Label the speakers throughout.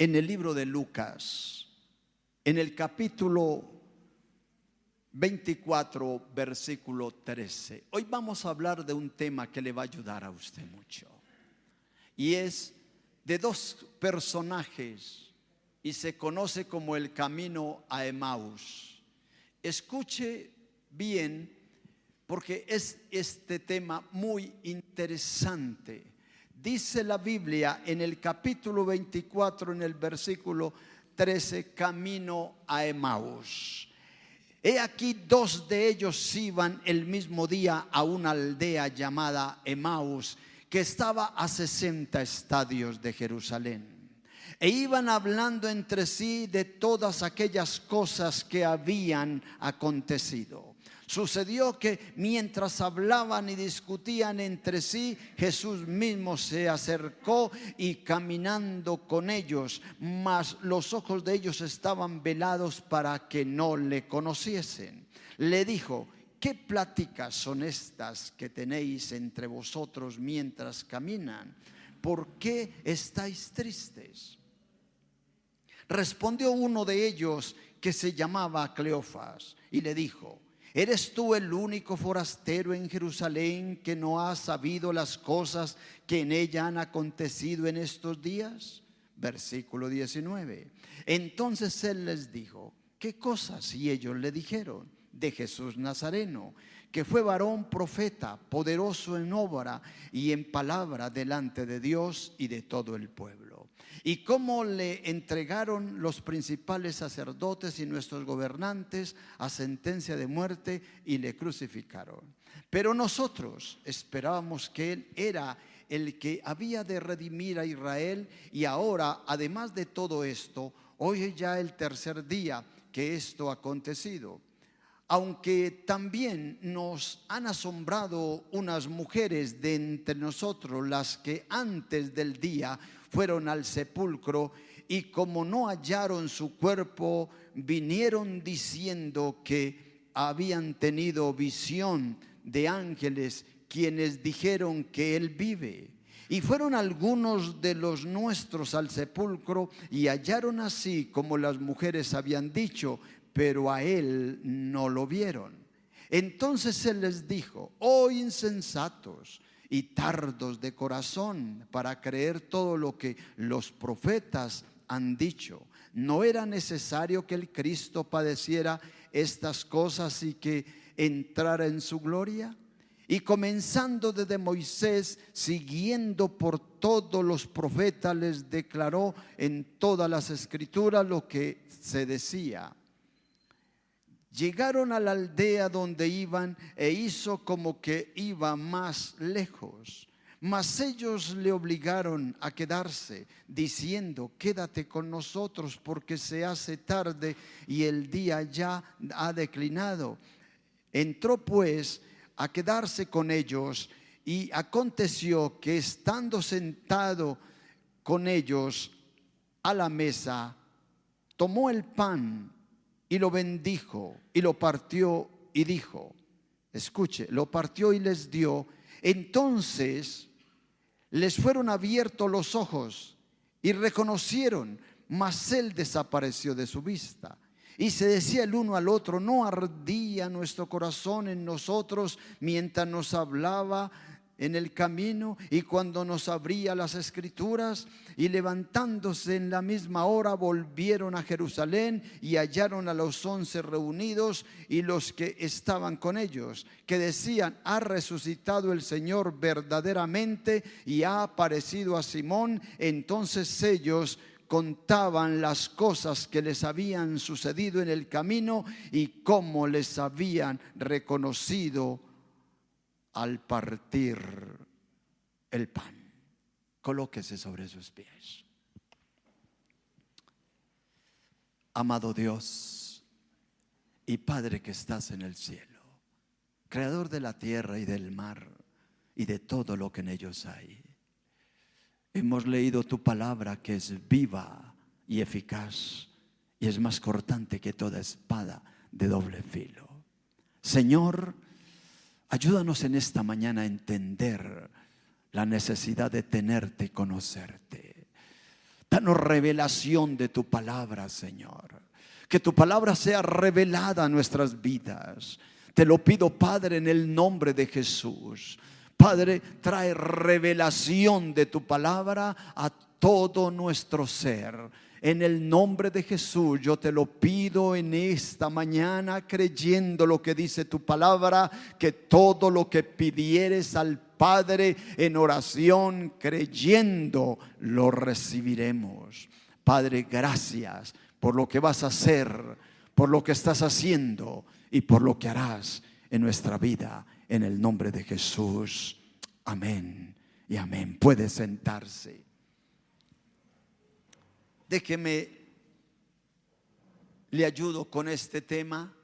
Speaker 1: en el libro de Lucas, en el capítulo 24, versículo 13. Hoy vamos a hablar de un tema que le va a ayudar a usted mucho. Y es de dos personajes y se conoce como el camino a Emaús. Escuche bien porque es este tema muy interesante. Dice la Biblia en el capítulo 24, en el versículo 13, camino a Emaús. He aquí dos de ellos iban el mismo día a una aldea llamada Emaús, que estaba a 60 estadios de Jerusalén. E iban hablando entre sí de todas aquellas cosas que habían acontecido. Sucedió que mientras hablaban y discutían entre sí, Jesús mismo se acercó y caminando con ellos, mas los ojos de ellos estaban velados para que no le conociesen. Le dijo: ¿qué pláticas son estas que tenéis entre vosotros mientras caminan? ¿Por qué estáis tristes? Respondió uno de ellos, que se llamaba Cleofas, y le dijo: ¿eres tú el único forastero en Jerusalén que no ha sabido las cosas que en ella han acontecido en estos días? Versículo 19. Entonces él les dijo: ¿qué cosas? Y ellos le dijeron: de Jesús Nazareno, que fue varón profeta, poderoso en obra y en palabra delante de Dios y de todo el pueblo. Y cómo le entregaron los principales sacerdotes y nuestros gobernantes a sentencia de muerte y le crucificaron. Pero nosotros esperábamos que él era el que había de redimir a Israel, y ahora, además de todo esto, hoy es ya el tercer día que esto ha acontecido. Aunque también nos han asombrado unas mujeres de entre nosotros, las que antes del día fueron al sepulcro, y como no hallaron su cuerpo, vinieron diciendo que habían tenido visión de ángeles, quienes dijeron que él vive. Y fueron algunos de los nuestros al sepulcro y hallaron así como las mujeres habían dicho, pero a él no lo vieron. Entonces él les dijo: oh insensatos y tardos de corazón para creer todo lo que los profetas han dicho. ¿No era necesario que el Cristo padeciera estas cosas y que entrara en su gloria? Y comenzando desde Moisés, siguiendo por todos los profetas, les declaró en todas las escrituras lo que se decía. Llegaron a la aldea donde iban e hizo como que iba más lejos. Mas ellos le obligaron a quedarse, diciendo: quédate con nosotros porque se hace tarde y el día ya ha declinado. Entró pues a quedarse con ellos, y aconteció que estando sentado con ellos a la mesa, tomó el pan y lo bendijo y lo partió y dijo, escuche, lo partió y les dio. Entonces les fueron abiertos los ojos y reconocieron, mas él desapareció de su vista. Y se decía el uno al otro: ¿no ardía nuestro corazón en nosotros mientras nos hablaba en el camino y cuando nos abría las escrituras? Y levantándose en la misma hora volvieron a Jerusalén y hallaron a los 11 reunidos y los que estaban con ellos, que decían: ha resucitado el Señor verdaderamente y ha aparecido a Simón. Entonces ellos contaban las cosas que les habían sucedido en el camino y cómo les habían reconocido al partir el pan. Colóquese sobre sus pies. Amado Dios y Padre que estás en el cielo, creador de la tierra y del mar y de todo lo que en ellos hay, hemos leído tu palabra, que es viva y eficaz y es más cortante que toda espada de doble filo. Señor, ayúdanos en esta mañana a entender la necesidad de tenerte y conocerte. Danos revelación de tu palabra, Señor. Que tu palabra sea revelada a nuestras vidas. Te lo pido, Padre, en el nombre de Jesús. Padre, trae revelación de tu palabra a todo nuestro ser. En el nombre de Jesús yo te lo pido en esta mañana, creyendo lo que dice tu palabra, que todo lo que pidieres al Padre en oración, creyendo, lo recibiremos. Padre, gracias por lo que vas a hacer, por lo que estás haciendo y por lo que harás en nuestra vida, en el nombre de Jesús. Amén y amén. Puede sentarse. Déjeme, le ayudo con este tema.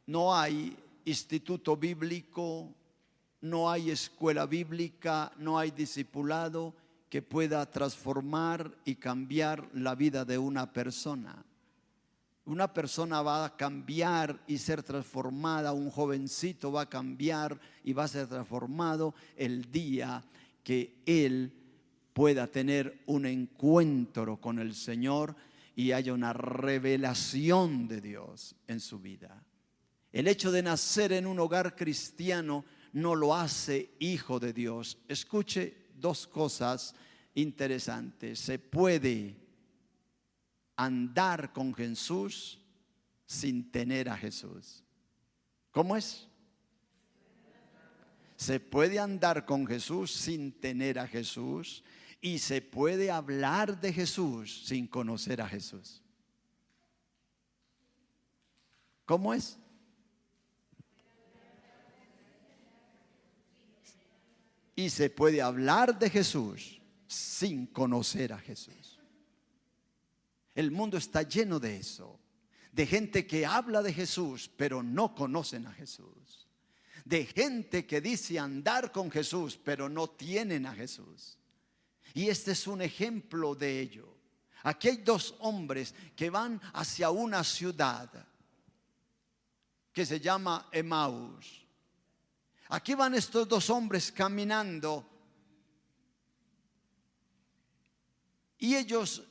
Speaker 1: No hay instituto bíblico, no hay escuela bíblica, no hay discipulado que pueda transformar y cambiar la vida de una persona. Una persona va a cambiar y ser transformada, un jovencito va a cambiar y va a ser transformado el día que él pueda tener un encuentro con el Señor y haya una revelación de Dios en su vida. El hecho de nacer en un hogar cristiano no lo hace hijo de Dios. Escuche dos cosas interesantes. Se puede andar con Jesús sin tener a Jesús. ¿Cómo es? Se puede andar con Jesús sin tener a Jesús y se puede hablar de Jesús sin conocer a Jesús. ¿Cómo es? Y se puede hablar de Jesús sin conocer a Jesús. El mundo está lleno de eso, de gente que habla de Jesús pero no conocen a Jesús, de gente que dice andar con Jesús pero no tienen a Jesús. Y este es un ejemplo de ello. Aquí hay dos hombres que van hacia una ciudad que se llama Emaús. Aquí van estos dos hombres caminando y ellos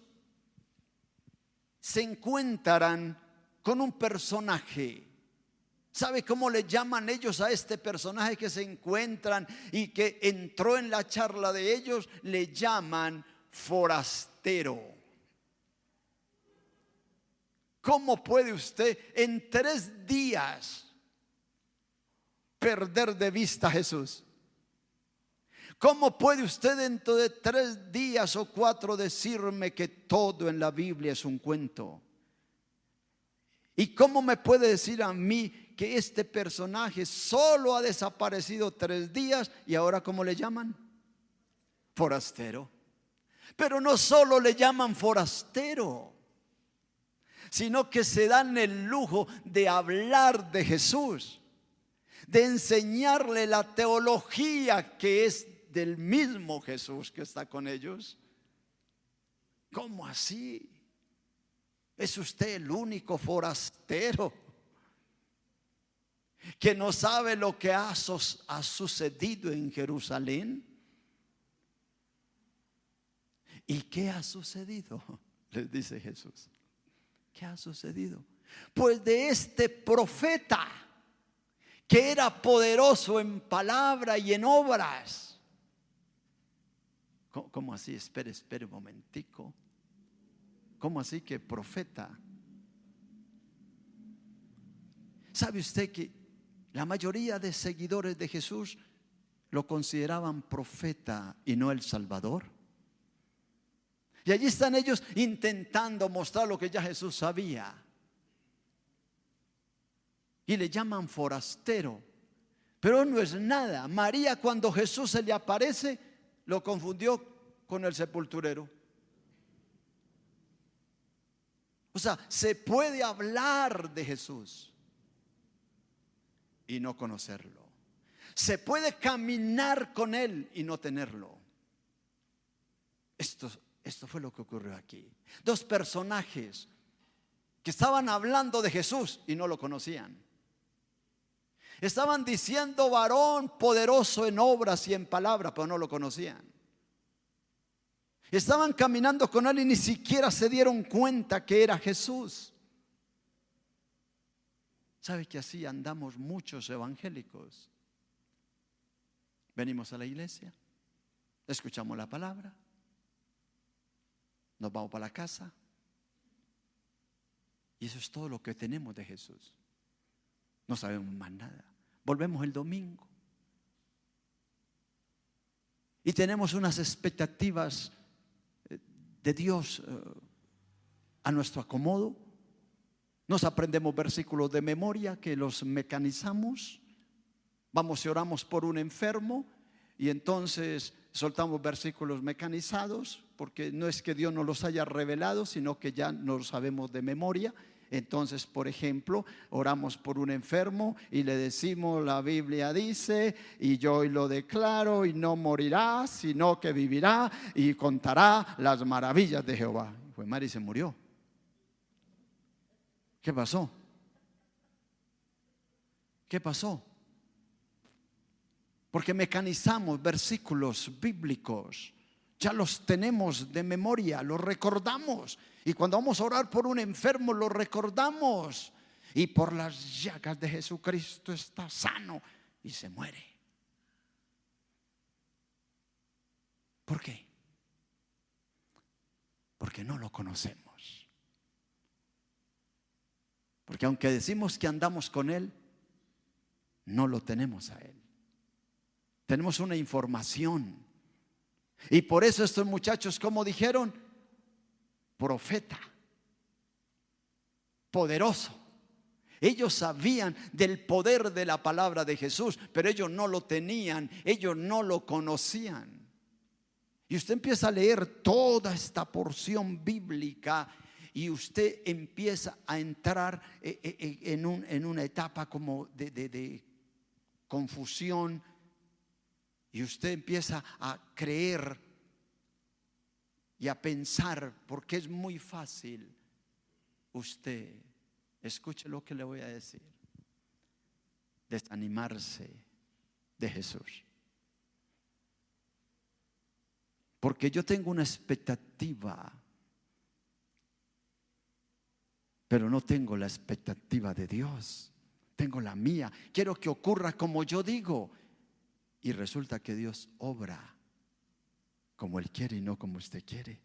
Speaker 1: se encuentran con un personaje. ¿Sabe cómo le llaman ellos a este personaje que se encuentran y que entró en la charla de ellos? Le llaman forastero. ¿Cómo puede usted en 3 días perder de vista a Jesús? ¿Cómo puede usted dentro de 3 días o 4 decirme que todo en la Biblia es un cuento? ¿Y cómo me puede decir a mí que este personaje solo ha desaparecido 3 días y ahora cómo le llaman? Forastero. Pero no solo le llaman forastero, sino que se dan el lujo de hablar de Jesús, de enseñarle la teología que es del mismo Jesús que está con ellos. ¿Cómo así? ¿Es usted el único forastero que no sabe lo que ha sucedido en Jerusalén? ¿Y qué ha sucedido? Les dice Jesús. ¿Qué ha sucedido? Pues de este profeta que era poderoso en palabra y en obras. ¿Cómo así? Espere un momentico. ¿Cómo así que profeta? ¿Sabe usted que la mayoría de seguidores de Jesús lo consideraban profeta y no el Salvador? Y allí están ellos intentando mostrar lo que ya Jesús sabía. Y le llaman forastero. Pero no es nada. María, cuando Jesús se le aparece, lo confundió con el sepulturero. O sea, se puede hablar de Jesús y no conocerlo. Se puede caminar con Él y no tenerlo. Esto fue lo que ocurrió aquí. 2 personajes que estaban hablando de Jesús y no lo conocían. Estaban diciendo varón poderoso en obras y en palabras, pero no lo conocían. Estaban caminando con él y ni siquiera se dieron cuenta que era Jesús. ¿Sabe que así andamos muchos evangélicos? Venimos a la iglesia, escuchamos la palabra, nos vamos para la casa y eso es todo lo que tenemos de Jesús. No sabemos más nada. Volvemos el domingo y tenemos unas expectativas de Dios a nuestro acomodo. Nos aprendemos versículos de memoria que los mecanizamos. Vamos y oramos por un enfermo y entonces soltamos versículos mecanizados, porque no es que Dios nos los haya revelado, sino que ya nos los sabemos de memoria. Entonces, por ejemplo, oramos por un enfermo y le decimos: la Biblia dice, y yo hoy lo declaro, y no morirá, sino que vivirá y contará las maravillas de Jehová. Pues Mari se murió. ¿Qué pasó? ¿Qué pasó? Porque mecanizamos versículos bíblicos. Ya los tenemos de memoria, los recordamos. Y cuando vamos a orar por un enfermo, lo recordamos. Y por las llagas de Jesucristo está sano y se muere. ¿Por qué? Porque no lo conocemos. Porque aunque decimos que andamos con Él, no lo tenemos a Él. Tenemos una información. Y por eso estos muchachos, como dijeron, profeta, poderoso. Ellos sabían del poder de la palabra de Jesús, pero ellos no lo tenían, ellos no lo conocían. Y usted empieza a leer toda esta porción bíblica y usted empieza a entrar en una etapa como de confusión. Y usted empieza a creer y a pensar, porque es muy fácil. Usted, escuche lo que le voy a decir, desanimarse de Jesús. Porque yo tengo una expectativa, pero no tengo la expectativa de Dios. Tengo la mía. Quiero que ocurra como yo digo. Y resulta que Dios obra como Él quiere y no como usted quiere.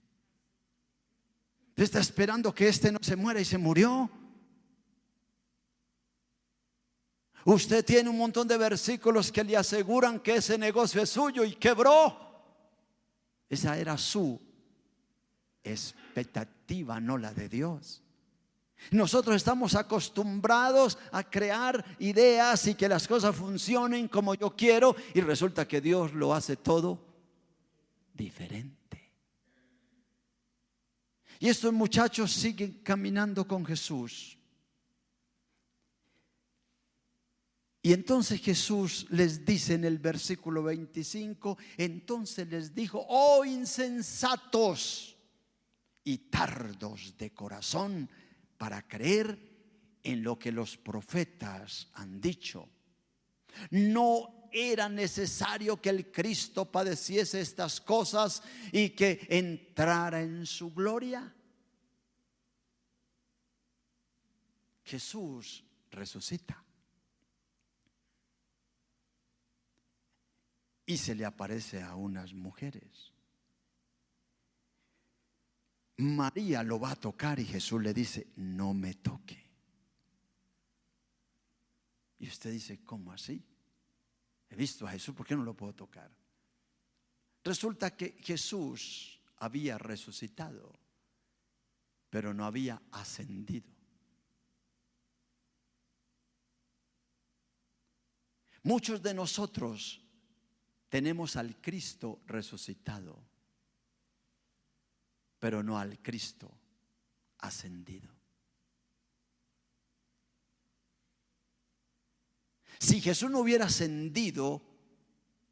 Speaker 1: Usted está esperando que este no se muera y se murió. Usted tiene un montón de versículos que le aseguran que ese negocio es suyo y quebró. Esa era su expectativa, no la de Dios. Nosotros estamos acostumbrados a crear ideas y que las cosas funcionen como yo quiero, y resulta que Dios lo hace todo diferente. Y estos muchachos siguen caminando con Jesús. Y entonces Jesús les dice en el versículo 25, entonces les dijo: oh insensatos y tardos de corazón para creer en lo que los profetas han dicho. ¿No era necesario que el Cristo padeciese estas cosas y que entrara en su gloria? Jesús resucita y se le aparece a unas mujeres. María lo va a tocar y Jesús le dice: no me toque. Y usted dice: ¿cómo así? He visto a Jesús, ¿por qué no lo puedo tocar? Resulta que Jesús había resucitado, pero no había ascendido. Muchos de nosotros tenemos al Cristo resucitado, pero no al Cristo ascendido. Si Jesús no hubiera ascendido,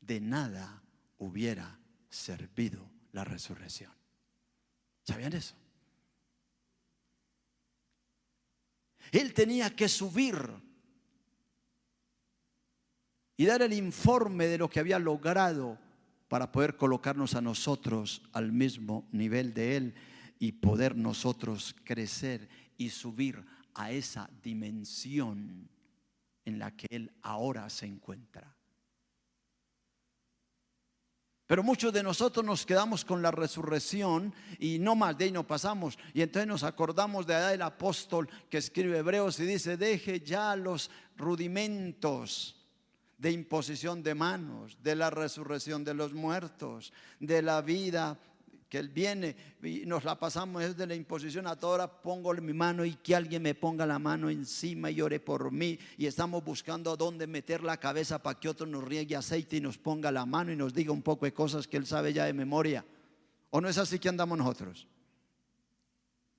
Speaker 1: de nada hubiera servido la resurrección. ¿Sabían eso? Él tenía que subir y dar el informe de lo que había logrado para poder colocarnos a nosotros al mismo nivel de Él y poder nosotros crecer y subir a esa dimensión en la que Él ahora se encuentra. Pero muchos de nosotros nos quedamos con la resurrección y no más de ahí no pasamos. Y entonces nos acordamos de allá del apóstol que escribe Hebreos y dice: deje ya los rudimentos de imposición de manos, de la resurrección de los muertos, de la vida que Él viene, y nos la pasamos desde la imposición a toda hora. Pongo mi mano y que alguien me ponga la mano encima y ore por mí, y estamos buscando dónde meter la cabeza para que otro nos riegue aceite y nos ponga la mano y nos diga un poco de cosas que Él sabe ya de memoria. ¿O no es así que andamos nosotros?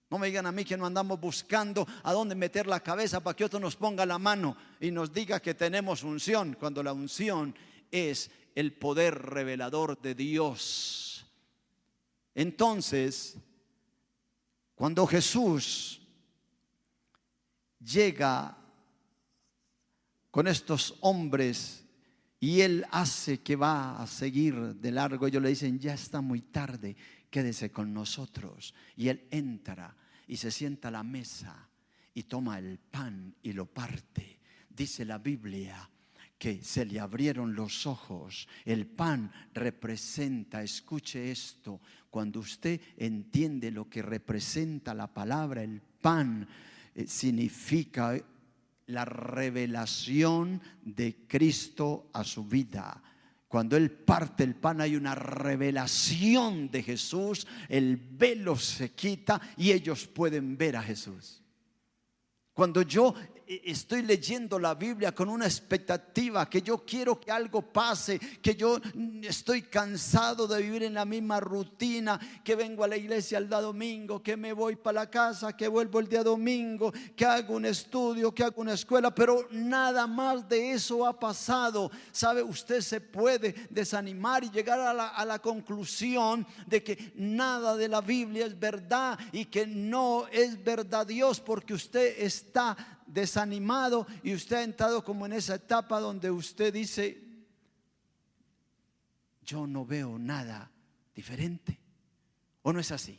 Speaker 1: No me digan a mí que no andamos buscando a dónde meter la cabeza para que otro nos ponga la mano y nos diga que tenemos unción, cuando la unción es el poder revelador de Dios. Entonces, cuando Jesús llega con estos hombres y Él hace que va a seguir de largo, ellos le dicen: ya está muy tarde, quédese con nosotros. Y Él entra y se sienta a la mesa y toma el pan y lo parte. Dice la Biblia que se le abrieron los ojos. El pan representa, escuche esto, cuando usted entiende lo que representa la palabra, el pan significa la revelación de Cristo a su vida. Cuando Él parte el pan hay una revelación de Jesús, el velo se quita y ellos pueden ver a Jesús. Cuando yo estoy leyendo la Biblia con una expectativa, que yo quiero que algo pase, que yo estoy cansado de vivir en la misma rutina, que vengo a la iglesia el día domingo, que me voy para la casa, que vuelvo el día domingo, que hago un estudio, que hago una escuela, pero nada más de eso ha pasado. ¿Sabe? Usted se puede desanimar y llegar a la conclusión de que nada de la Biblia es verdad y que no es verdad Dios, porque usted está desanimado y usted ha entrado como en esa etapa donde usted dice: yo no veo nada diferente. ¿O no es así?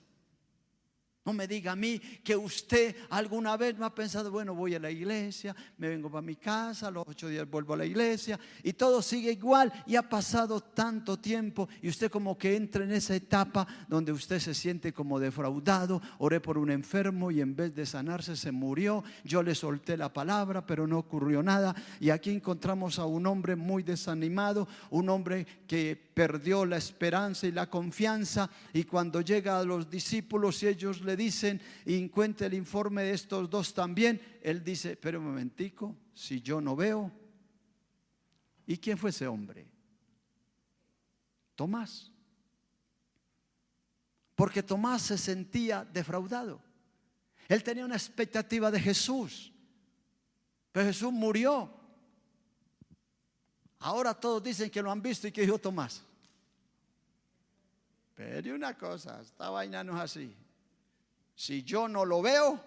Speaker 1: No me diga a mí que usted alguna vez no ha pensado: bueno, voy a la iglesia, me vengo para mi casa, a los 8 días vuelvo a la iglesia y todo sigue igual, y ha pasado tanto tiempo y usted como que entra en esa etapa donde usted se siente como defraudado. Oré por un enfermo y en vez de sanarse se murió. Yo le solté la palabra pero no ocurrió nada. Y aquí encontramos a un hombre muy desanimado, un hombre que perdió la esperanza y la confianza, y cuando llega a los discípulos y ellos le dicen: encuentre el informe de estos dos también, él dice: pero un momentico, si yo no veo. ¿Y quién fue ese hombre? Tomás. Porque Tomás se sentía defraudado. Él tenía una expectativa de Jesús, pero Jesús murió. Ahora todos dicen que lo han visto. ¿Y qué dijo Tomás? Pero una cosa, esta vaina no es así. Si yo no lo veo,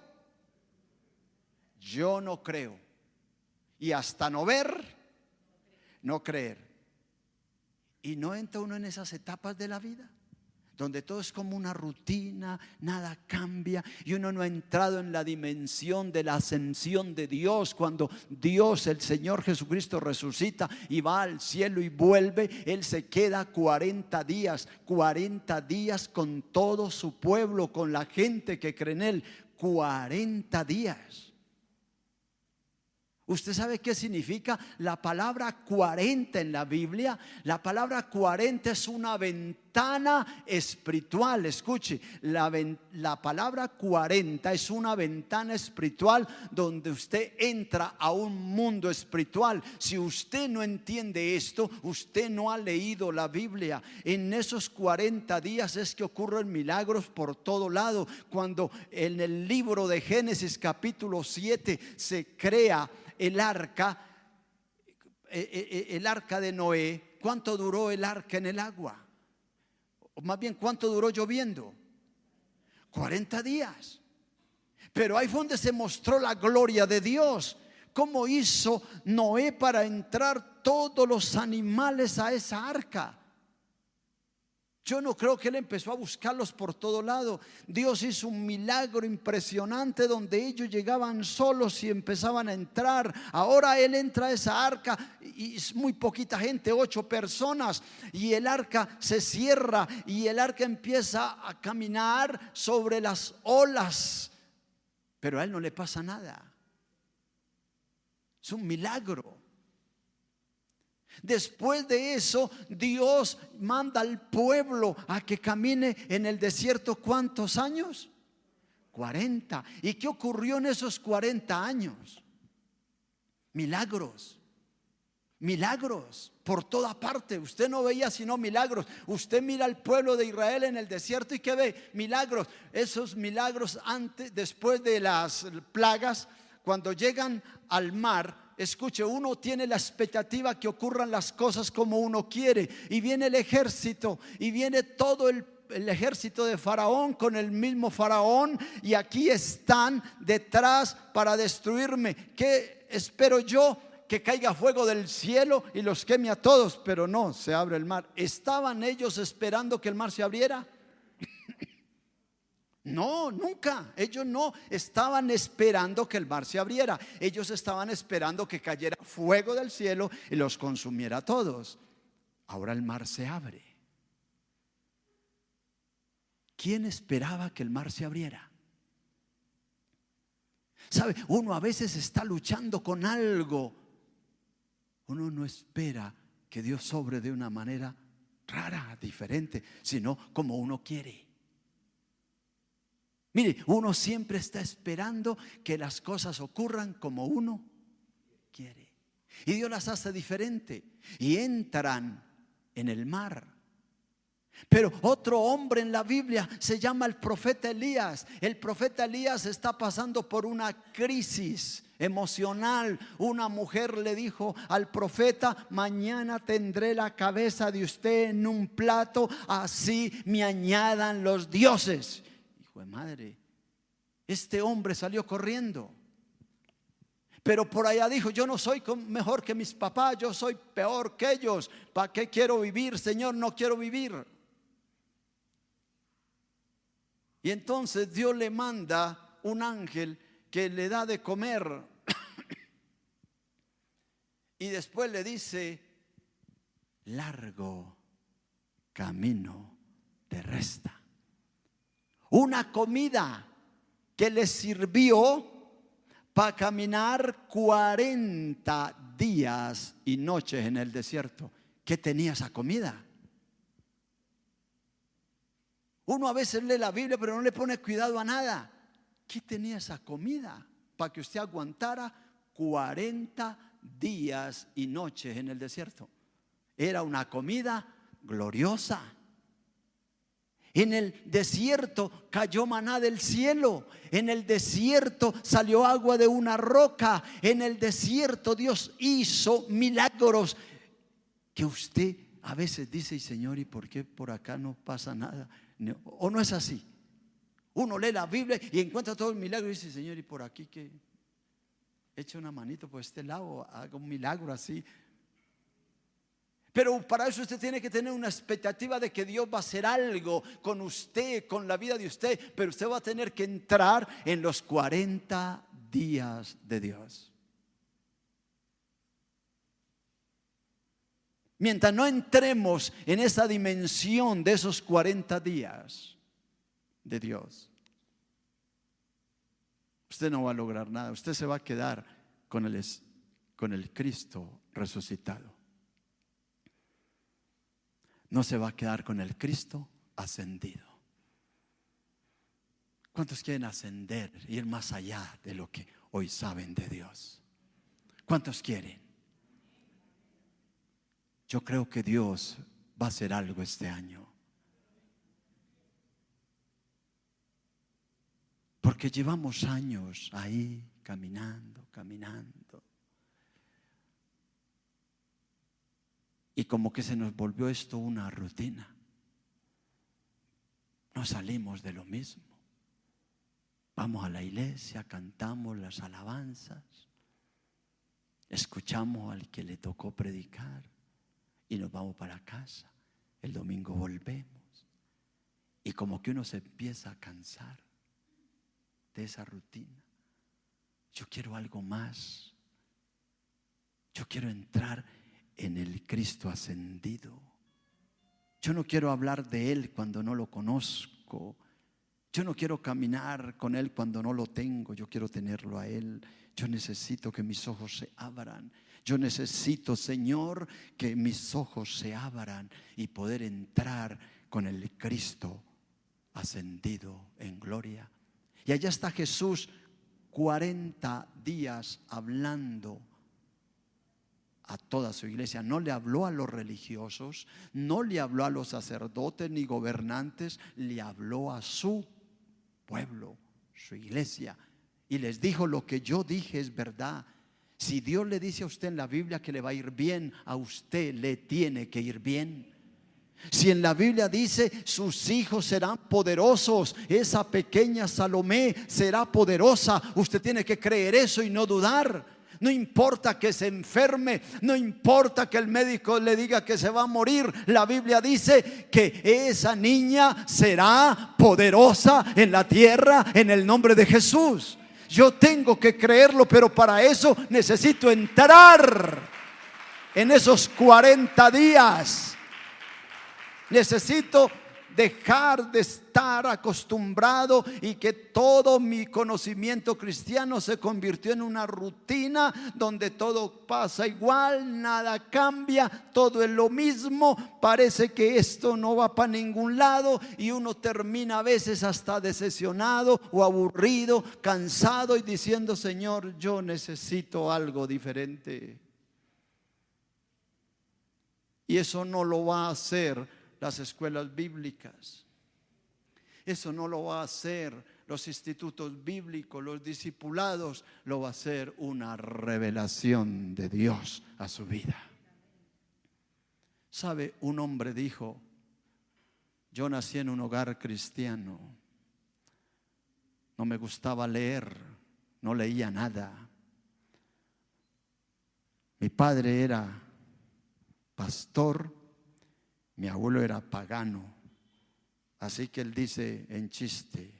Speaker 1: yo no creo. Y hasta no ver, no creer. Y no entra uno en esas etapas de la vida donde todo es como una rutina, nada cambia, y uno no ha entrado en la dimensión de la ascensión de Dios. Cuando Dios, el Señor Jesucristo, resucita y va al cielo y vuelve, Él se queda 40 días con todo su pueblo, con la gente que cree en Él. 40 días. ¿Usted sabe qué significa la palabra 40 en la Biblia? La palabra 40 es una ventana espiritual. Escuche, la palabra 40 es una ventana espiritual donde usted entra a un mundo espiritual. Si usted no entiende esto, usted no ha leído la Biblia. En esos 40 días es que ocurren milagros por todo lado. Cuando en el libro de Génesis capítulo 7 se crea el arca de Noé, ¿cuánto duró el arca en el agua? O más bien, ¿cuánto duró lloviendo? 40 días. Pero ahí fue donde se mostró la gloria de Dios, ¿Cómo hizo Noé para entrar todos los animales a esa arca? Yo no creo que él empezó a buscarlos por todo lado. Dios hizo un milagro impresionante donde ellos llegaban solos y empezaban a entrar. Ahora él entra a esa arca y es muy poquita gente, 8 personas, y el arca se cierra y el arca empieza a caminar sobre las olas, pero a él no le pasa nada. Es un milagro. Después de eso, Dios manda al pueblo a que camine en el desierto. ¿Cuántos años? 40. ¿Y qué ocurrió en esos 40 años? Milagros. Milagros por toda parte. Usted no veía sino milagros. Usted mira al pueblo de Israel en el desierto y ¿qué ve? Milagros. Esos milagros después de las plagas, cuando llegan al mar. Escuche, uno tiene la expectativa que ocurran las cosas como uno quiere, y viene el ejército y viene todo el ejército de Faraón con el mismo Faraón, y aquí están detrás para destruirme. ¿Qué espero yo? Que caiga fuego del cielo y los queme a todos, pero no, se abre el mar. ¿Estaban ellos esperando que el mar se abriera? No, nunca. Ellos no estaban esperando que el mar se abriera. Ellos estaban esperando que cayera fuego del cielo y los consumiera a todos. Ahora el mar se abre. ¿Quién esperaba que el mar se abriera? ¿Sabe? Uno a veces está luchando con algo. Uno no espera que Dios obre de una manera rara, diferente, sino como uno quiere. Mire, uno siempre está esperando que las cosas ocurran como uno quiere. Y Dios las hace diferente. Y entran en el mar. Pero otro hombre en la Biblia se llama el profeta Elías. El profeta Elías está pasando por una crisis emocional. Una mujer le dijo al profeta: mañana tendré la cabeza de usted en un plato, así me añadan los dioses. Hijo de madre, este hombre salió corriendo. Pero por allá dijo: yo no soy mejor que mis papás, yo soy peor que ellos. ¿Para qué quiero vivir, Señor? No quiero vivir. Y entonces Dios le manda un ángel que le da de comer. Y después le dice: largo camino te resta. Una comida que le sirvió para caminar 40 días y noches en el desierto. ¿Qué tenía esa comida? Uno a veces lee la Biblia pero no le pone cuidado a nada. ¿Qué tenía esa comida para que usted aguantara 40 días y noches en el desierto? Era una comida gloriosa. En el desierto cayó maná del cielo. En el desierto salió agua de una roca. En el desierto Dios hizo milagros que usted a veces dice: y Señor, ¿y por qué por acá no pasa nada? No, ¿o no es así? Uno lee la Biblia y encuentra todo el milagro y dice: Señor, ¿y por aquí qué? Eche una manito por este lado, haga un milagro así. Pero para eso usted tiene que tener una expectativa de que Dios va a hacer algo con usted, con la vida de usted. Pero usted va a tener que entrar en los 40 días de Dios. Mientras no entremos en esa dimensión de esos 40 días de Dios, usted no va a lograr nada. Usted se va a quedar con el Cristo resucitado. No se va a quedar con el Cristo ascendido. ¿Cuántos quieren ascender, ir más allá de lo que hoy saben de Dios? ¿Cuántos quieren? Yo creo que Dios va a hacer algo este año. Porque llevamos años ahí caminando. Y como que se nos volvió esto una rutina. No salimos de lo mismo. Vamos a la iglesia, cantamos las alabanzas. escuchamos al que le tocó predicar y nos vamos para casa. El domingo volvemos y como que uno se empieza a cansar de esa rutina. Yo quiero algo más. Yo quiero entrar en el Cristo ascendido. Yo no quiero hablar de Él cuando no lo conozco. Yo no quiero caminar con Él cuando no lo tengo. Yo quiero tenerlo a Él. Yo necesito que mis ojos se abran. Yo necesito, Señor, que mis ojos se abran y poder entrar con el Cristo ascendido en gloria. Y allá está Jesús 40 días hablando a toda su iglesia. No le habló a los religiosos, no le habló a los sacerdotes ni gobernantes, le habló a su pueblo, su iglesia, y les dijo: lo que yo dije es verdad. Si Dios le dice a usted en la Biblia que le va a ir bien, a usted le tiene que ir bien. Si en la Biblia dice sus hijos serán poderosos, esa pequeña Salomé será poderosa, usted tiene que creer eso y no dudar. No importa que se enferme, no importa que el médico le diga que se va a morir, la Biblia dice que esa niña será poderosa en la tierra en el nombre de Jesús. Yo tengo que creerlo, pero para eso necesito entrar en esos 40 días. Necesito dejar de estar acostumbrado y que todo mi conocimiento cristiano se convirtió en una rutina donde todo pasa igual, nada cambia, todo es lo mismo. Parece que esto no va para ningún lado y uno termina a veces hasta decepcionado o aburrido, cansado y diciendo: Señor, yo necesito algo diferente. Y eso no lo va a hacer las escuelas bíblicas. Eso no lo va a hacer los institutos bíblicos, los discipulados. Lo va a hacer una revelación de Dios a su vida. ¿Sabe? Un hombre dijo: yo nací en un hogar cristiano. No me gustaba leer, no leía nada. Mi padre era pastor, mi abuelo era pagano. Así que él dice en chiste: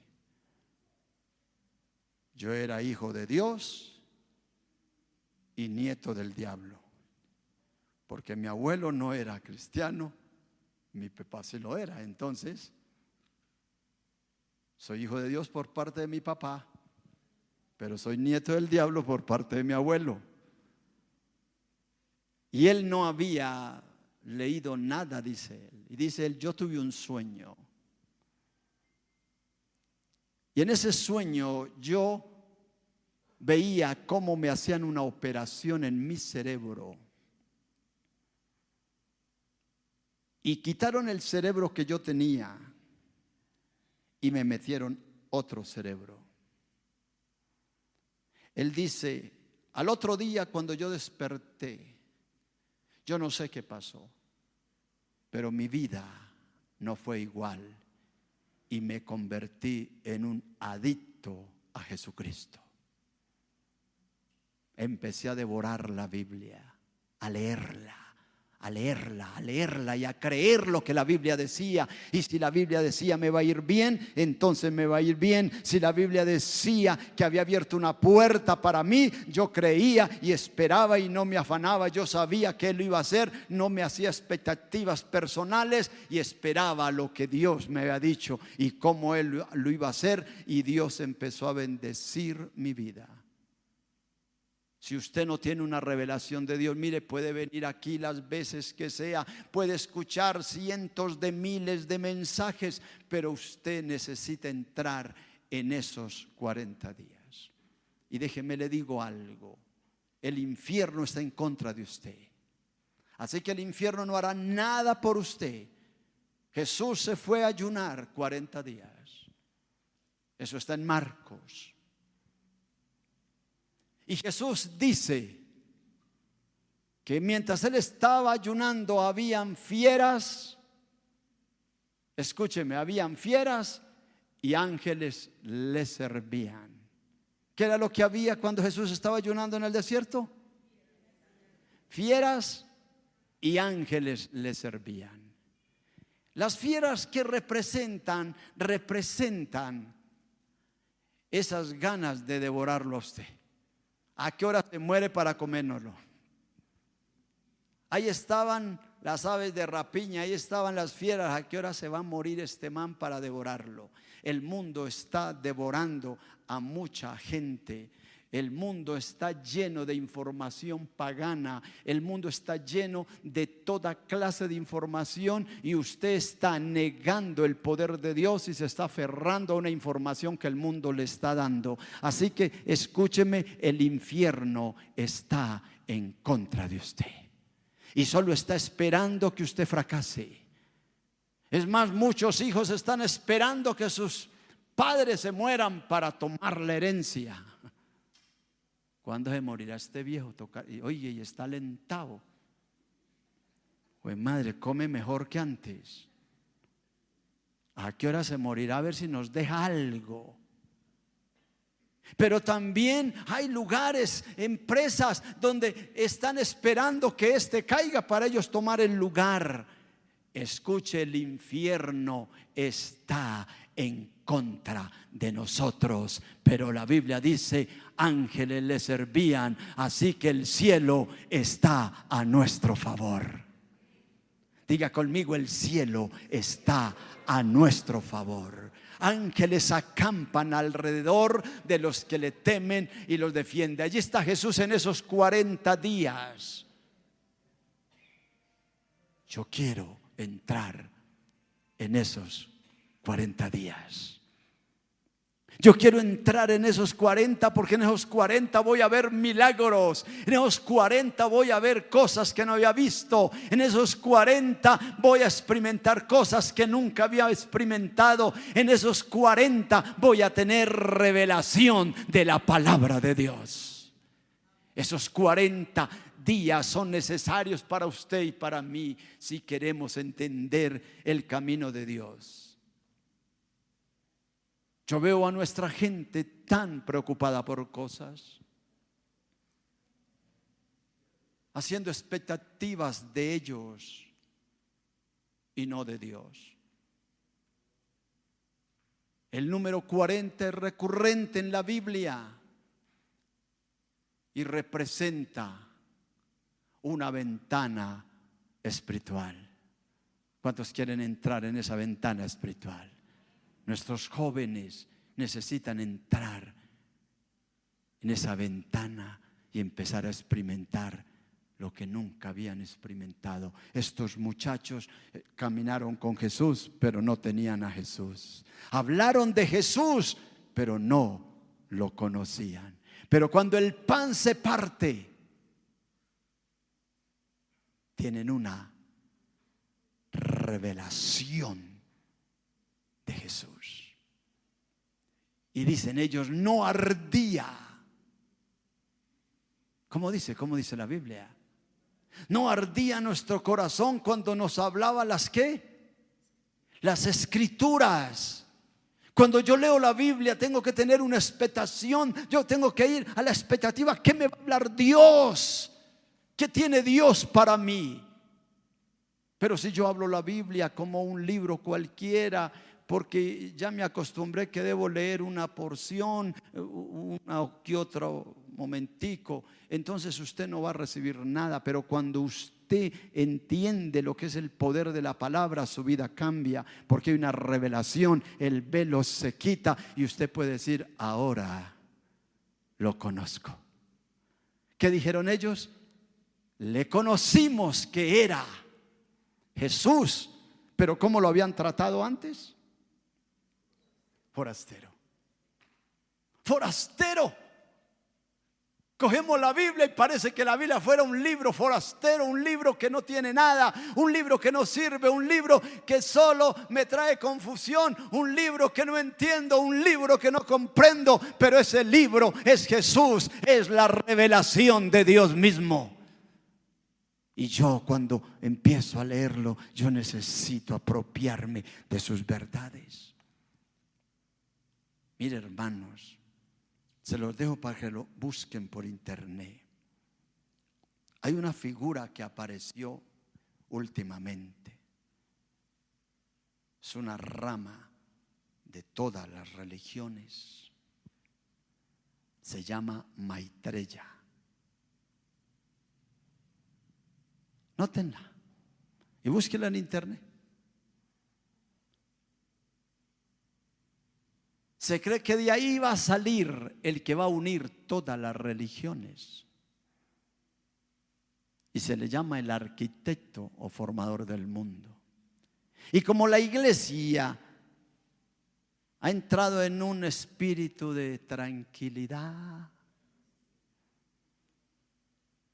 Speaker 1: yo era hijo de Dios y nieto del diablo, porque mi abuelo no era cristiano, mi papá sí lo era. Entonces soy hijo de Dios por parte de mi papá, pero soy nieto del diablo por parte de mi abuelo. Y él no había leído nada, dice él. Y dice él: yo tuve un sueño. Y en ese sueño yo veía cómo me hacían una operación en mi cerebro. Y quitaron el cerebro que yo tenía y me metieron otro cerebro. Él dice: al otro día, cuando yo desperté, yo no sé qué pasó, pero mi vida no fue igual y me convertí en un adicto a Jesucristo. Empecé a devorar la Biblia, a leerla y a creer lo que la Biblia decía. Y si la Biblia decía me va a ir bien, entonces me va a ir bien. Si la Biblia decía que había abierto una puerta para mí, yo creía y esperaba y no me afanaba. Yo sabía que Él lo iba a hacer, no me hacía expectativas personales y esperaba lo que Dios me había dicho y cómo Él lo iba a hacer. Y Dios empezó a bendecir mi vida. Si usted no tiene una revelación de Dios, mire, puede venir aquí las veces que sea, puede escuchar cientos de miles de mensajes, pero usted necesita entrar en esos 40 días. Y déjeme le digo algo: el infierno está en contra de usted. Así que el infierno no hará nada por usted. Jesús se fue a ayunar 40 días. Eso está en Marcos. Y Jesús dice que mientras Él estaba ayunando habían fieras, escúcheme, habían fieras y ángeles le servían. ¿Qué era lo que había cuando Jesús estaba ayunando en el desierto? fieras y ángeles le servían. Las fieras que representan esas ganas de devorarlo a usted. ¿A qué hora se muere para comérnoslo? Ahí estaban las aves de rapiña, ahí estaban las fieras. ¿A qué hora se va a morir este man para devorarlo? El mundo está devorando a mucha gente. El mundo está lleno de información pagana. El mundo está lleno de toda clase de información y usted está negando el poder de Dios y se está aferrando a una información que el mundo le está dando. Así que escúcheme, el infierno está en contra de usted y solo está esperando que usted fracase. Es más, muchos hijos están esperando que sus padres se mueran para tomar la herencia. ¿Cuándo se morirá este viejo? Oye, y está alentado. Pues madre, come mejor que antes. ¿A qué hora se morirá? A ver si nos deja algo. Pero también hay lugares, empresas donde están esperando que este caiga para ellos tomar el lugar. Escuche, el infierno está en contra de nosotros, pero la Biblia dice: ángeles le servían, así que el cielo está a nuestro favor. Diga conmigo: el cielo está a nuestro favor. Ángeles acampan alrededor de los que le temen y los defiende. Allí está Jesús en esos 40 días. Yo quiero entrar en esos 40 días. Yo quiero entrar en esos 40 porque en esos 40 voy a ver milagros. En esos 40 voy a ver cosas que no había visto. En esos 40 voy a experimentar cosas que nunca había experimentado. En esos 40 voy a tener revelación de la palabra de Dios. Esos 40 días son necesarios para usted y para mí si queremos entender el camino de Dios. Yo veo a nuestra gente tan preocupada por cosas, haciendo expectativas de ellos y no de Dios. El número 40 es recurrente en la Biblia y representa una ventana espiritual. ¿Cuántos quieren entrar en esa ventana espiritual? Nuestros jóvenes necesitan entrar en esa ventana y empezar a experimentar lo que nunca habían experimentado. Estos muchachos caminaron con Jesús, pero no tenían a Jesús. Hablaron de Jesús, pero no lo conocían. Pero cuando el pan se parte, tienen una revelación de Jesús. Y dicen ellos: no ardía. ¿Cómo dice la Biblia? No ardía nuestro corazón cuando nos hablaba las ¿qué? Las escrituras. Cuando yo leo la Biblia tengo que tener una expectación. Yo tengo que ir a la expectativa. ¿Qué me va a hablar Dios? ¿Qué tiene Dios para mí? Pero si yo hablo la Biblia como un libro cualquiera, porque ya me acostumbré que debo leer una porción, una que otro momentico, entonces usted no va a recibir nada. Pero cuando usted entiende lo que es el poder de la palabra, su vida cambia, porque hay una revelación, el velo se quita y usted puede decir: ahora lo conozco. ¿Qué dijeron ellos? Le conocimos que era Jesús, pero ¿cómo lo habían tratado antes? Forastero. Forastero. Cogemos la Biblia y parece que la Biblia fuera un libro forastero, un libro que no tiene nada, un libro que no sirve, un libro que solo me trae confusión, un libro que no entiendo, un libro que no comprendo. Pero ese libro es Jesús, es la revelación de Dios mismo. Y yo, cuando empiezo a leerlo, yo necesito apropiarme de sus verdades. Mire, hermanos, se los dejo para que lo busquen por internet. Hay una figura que apareció últimamente. Es una rama de todas las religiones. Se llama Maitreya. Nótenla y búsquenla en internet. Se cree que de ahí va a salir el que va a unir todas las religiones. Y se le llama el arquitecto o formador del mundo. Y como la iglesia ha entrado en un espíritu de tranquilidad,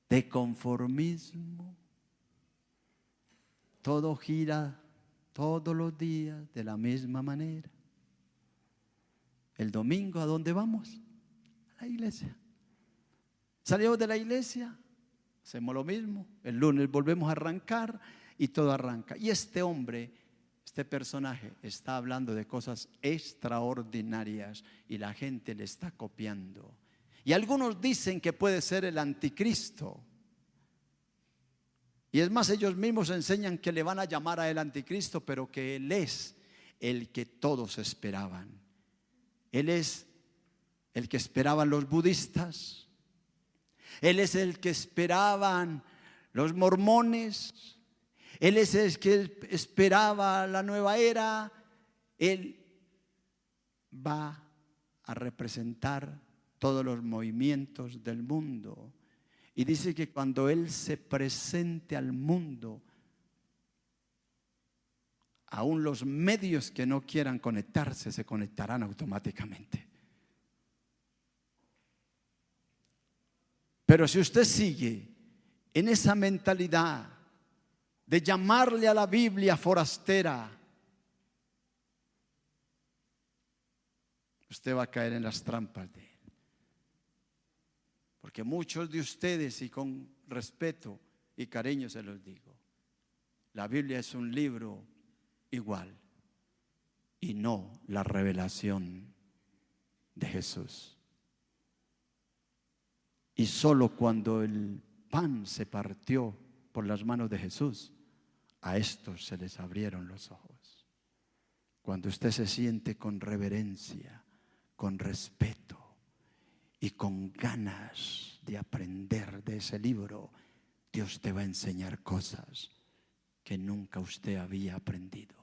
Speaker 1: de conformismo, todo gira todos los días de la misma manera. El domingo, ¿a dónde vamos? A la iglesia. Salimos de la iglesia, hacemos lo mismo. El lunes volvemos a arrancar y todo arranca. Y este hombre, este personaje, está hablando de cosas extraordinarias y la gente le está copiando. Y algunos dicen que puede ser el anticristo. Y es más, ellos mismos enseñan que le van a llamar a él anticristo, pero que él es el que todos esperaban. Él es el que esperaban los budistas. Él es el que esperaban los mormones. Él es el que esperaba la nueva era. Él va a representar todos los movimientos del mundo. Y dice que cuando Él se presente al mundo, aún los medios que no quieran conectarse se conectarán automáticamente. Pero si usted sigue en esa mentalidad de llamarle a la Biblia forastera, usted va a caer en las trampas de él. Porque muchos de ustedes, y con respeto y cariño se los digo, la Biblia es un libro igual y no la revelación de Jesús. Y solo cuando el pan se partió por las manos de Jesús, a estos se les abrieron los ojos. Cuando usted se siente con reverencia, con respeto y con ganas de aprender de ese libro, Dios te va a enseñar cosas que nunca usted había aprendido.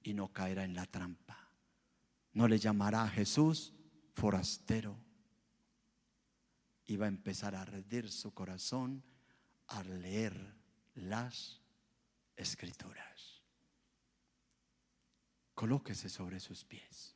Speaker 1: Y no caerá en la trampa. No le llamará a Jesús forastero. Y va a empezar a arder su corazón al leer las Escrituras. Colóquese sobre sus pies.